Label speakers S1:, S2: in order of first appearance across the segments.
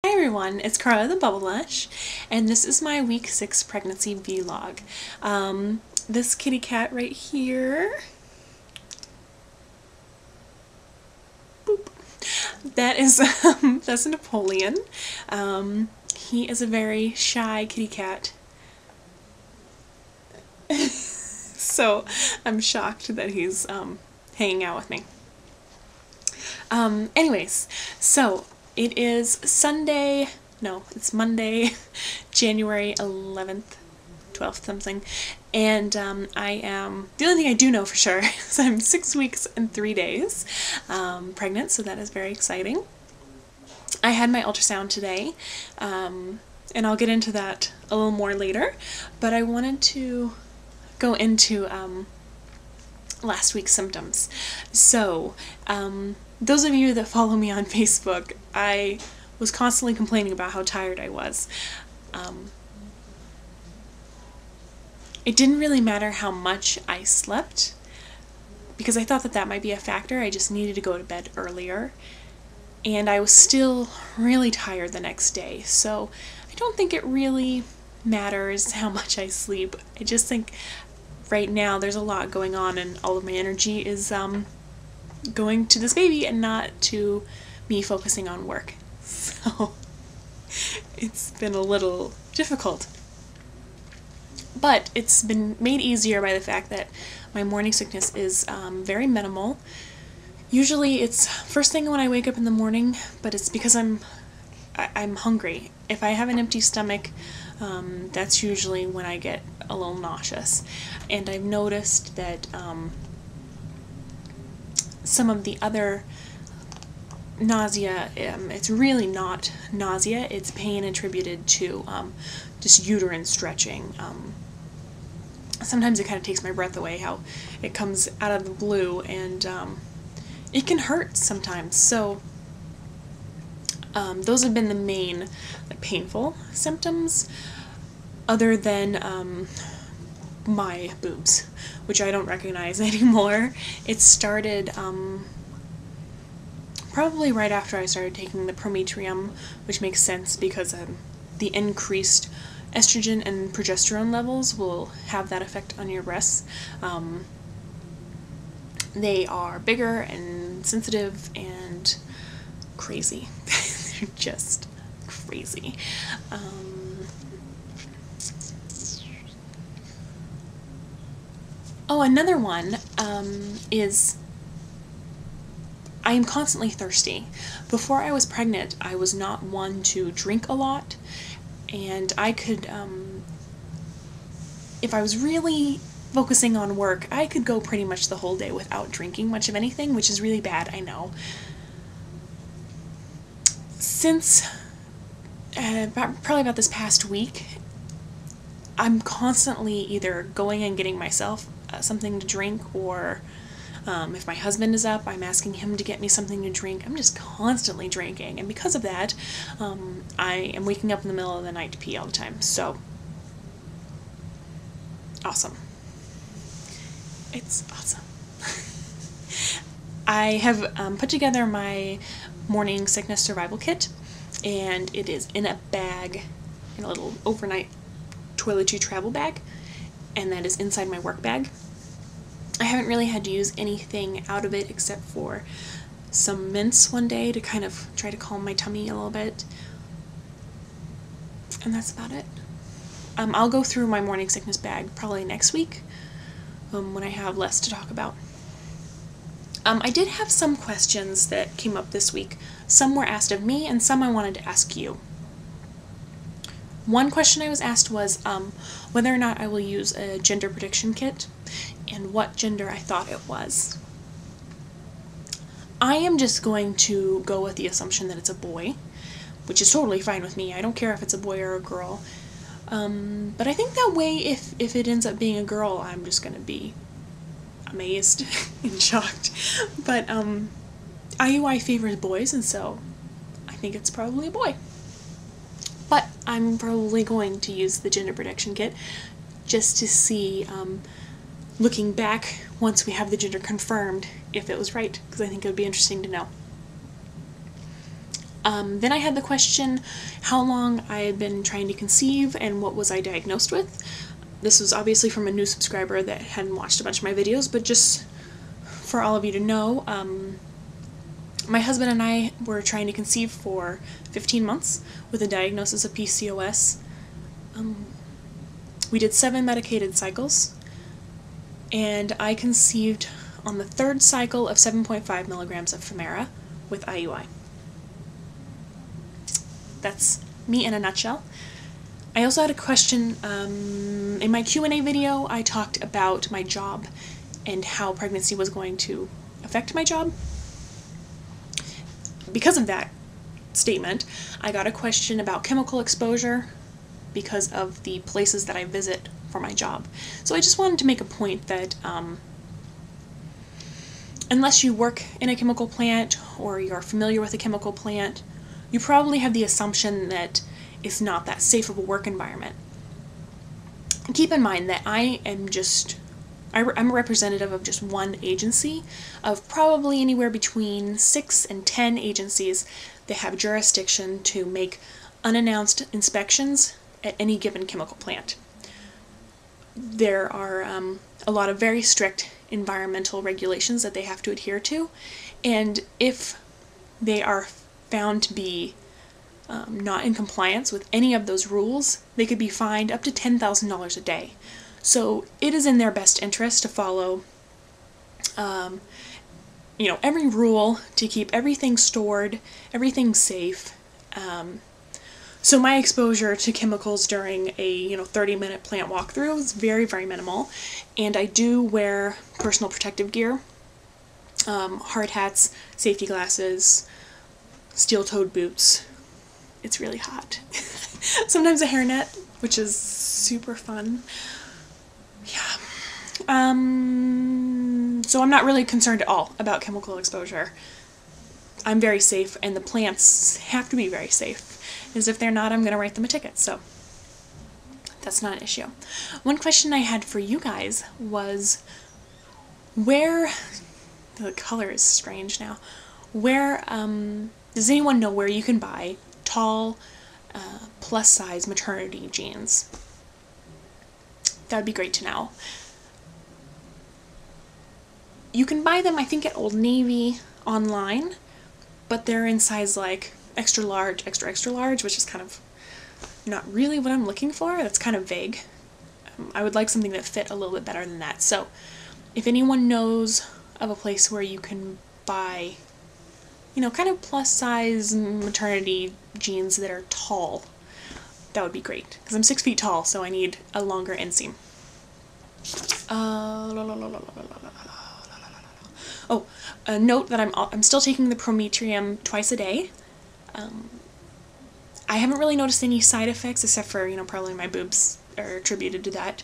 S1: Hi everyone, it's Carla theBubblelush, and this is my week 6 pregnancy vlog. This kitty cat right here, boop, that is, that's Napoleon. He is a very shy kitty cat, so I'm shocked that he's hanging out with me. Anyways, so it is it's Monday, January 11th, 12th something, and the only thing I do know for sure is I'm 6 weeks and 3 days pregnant, so that is very exciting. I had my ultrasound today, and I'll get into that a little more later, but I wanted to go into last week's symptoms. So, those of you that follow me on Facebook, I was constantly complaining about how tired I was. It didn't really matter how much I slept, because I thought that that might be a factor. I just needed to go to bed earlier, and I was still really tired the next day, so I don't think it really matters how much I sleep. I just think right now there's a lot going on, and all of my energy is going to this baby and not to me focusing on work. So it's been a little difficult. But it's been made easier by the fact that my morning sickness is very minimal. Usually it's first thing when I wake up in the morning, but it's because I'm hungry. If I have an empty stomach, that's usually when I get a little nauseous. And I've noticed that some of the other nausea, it's really not nausea, it's pain attributed to just uterine stretching. Sometimes it kind of takes my breath away, how it comes out of the blue, and it can hurt sometimes. So those have been the main painful symptoms, other than my boobs, which I don't recognize anymore. It started probably right after I started taking the Prometrium, which makes sense because the increased estrogen and progesterone levels will have that effect on your breasts. They are bigger and sensitive and crazy. They're just crazy. Oh, another one is I am constantly thirsty. Before I was pregnant, I was not one to drink a lot, and I could, if I was really focusing on work, I could go pretty much the whole day without drinking much of anything, which is really bad, I know. Since probably about this past week, I'm constantly either going and getting myself something to drink, or if my husband is up, I'm asking him to get me something to drink. I'm just constantly drinking, and because of that, I am waking up in the middle of the night to pee all the time. So, awesome. It's awesome. I have put together my morning sickness survival kit, and it is in a bag, in a little overnight toiletry travel bag, and that is inside my work bag. I haven't really had to use anything out of it except for some mints one day to kind of try to calm my tummy a little bit, and that's about it. I'll go through my morning sickness bag probably next week when I have less to talk about. I did have some questions that came up this week. Some were asked of me, and some I wanted to ask you. One question I was asked was whether or not I will use a gender prediction kit, and what gender I thought it was. I am just going to go with the assumption that it's a boy, which is totally fine with me. I don't care if it's a boy or a girl. But I think that way, if it ends up being a girl, I'm just going to be amazed and shocked. But IUI favors boys, and so I think it's probably a boy. But I'm probably going to use the gender prediction kit just to see, looking back once we have the gender confirmed, if it was right, because I think it would be interesting to know. Then I had the question how long I had been trying to conceive and what was I diagnosed with. This was obviously from a new subscriber that hadn't watched a bunch of my videos, but just for all of you to know, my husband and I were trying to conceive for 15 months with a diagnosis of PCOS. We did 7 medicated cycles, and I conceived on the 3rd cycle of 7.5 milligrams of Femara with IUI. That's me in a nutshell. I also had a question, in my Q&A video I talked about my job and how pregnancy was going to affect my job. Because of that statement, I got a question about chemical exposure because of the places that I visit for my job. So I just wanted to make a point that unless you work in a chemical plant or you're familiar with a chemical plant, you probably have the assumption that it's not that safe of a work environment. And keep in mind that I'm a representative of just one agency, of probably anywhere between 6 and 10 agencies that have jurisdiction to make unannounced inspections at any given chemical plant. There are a lot of very strict environmental regulations that they have to adhere to, and if they are found to be not in compliance with any of those rules, they could be fined up to $10,000 a day. So it is in their best interest to follow every rule to keep everything stored, everything safe. So my exposure to chemicals during a 30-minute plant walkthrough is very, very minimal, and I do wear personal protective gear, hard hats, safety glasses, steel-toed boots. It's really hot. Sometimes a hairnet, which is super fun. Yeah. So I'm not really concerned at all about chemical exposure. I'm very safe, and the plants have to be very safe. As if they're not, I'm going to write them a ticket, so that's not an issue. One question I had for you guys was where, the color is strange now, where, does anyone know where you can buy tall, plus-size maternity jeans? That would be great to know. You can buy them, I think, at Old Navy online, but they're in size like extra large, extra, extra large, which is kind of not really what I'm looking for. That's kind of vague. I would like something that fit a little bit better than that. So if anyone knows of a place where you can buy, kind of plus-size maternity jeans that are tall, that would be great. Because I'm 6 feet tall, so I need a longer inseam. Oh, a note that I'm still taking the Prometrium twice a day. I haven't really noticed any side effects except for, probably my boobs are attributed to that.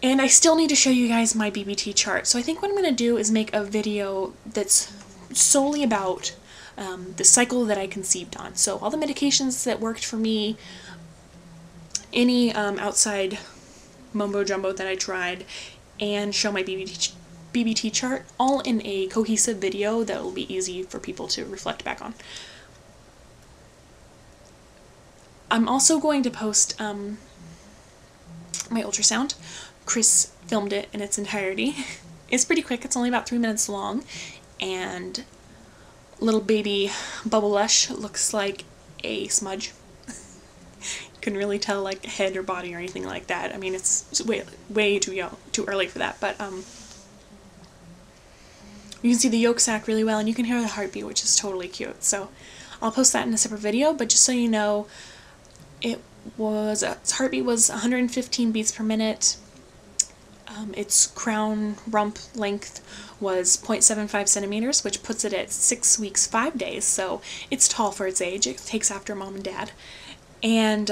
S1: And I still need to show you guys my BBT chart. So I think what I'm going to do is make a video that's solely about the cycle that I conceived on. So all the medications that worked for me, any outside mumbo jumbo that I tried, and show my BBT chart, all in a cohesive video that will be easy for people to reflect back on. I'm also going to post my ultrasound. Chris filmed it in its entirety. It's pretty quick, it's only about 3 minutes long, and little baby Bubblelush looks like a smudge. Couldn't really tell like head or body or anything like that. I mean, it's way too early for that, but you can see the yolk sac really well, and you can hear the heartbeat, which is totally cute. So I'll post that in a separate video, but just so you know, its heartbeat was 115 beats per minute. Its crown rump length was 0.75 centimeters, which puts it at 6 weeks, 5 days, so it's tall for its age. It takes after mom and dad. And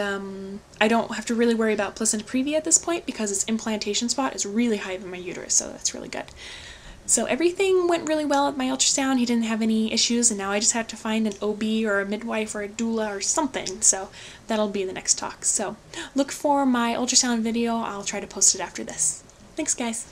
S1: I don't have to really worry about placenta previa at this point because its implantation spot is really high in my uterus, so that's really good. So everything went really well at my ultrasound. He didn't have any issues, and now I just have to find an OB or a midwife or a doula or something, so that'll be the next talk. So look for my ultrasound video. I'll try to post it after this. Thanks, guys.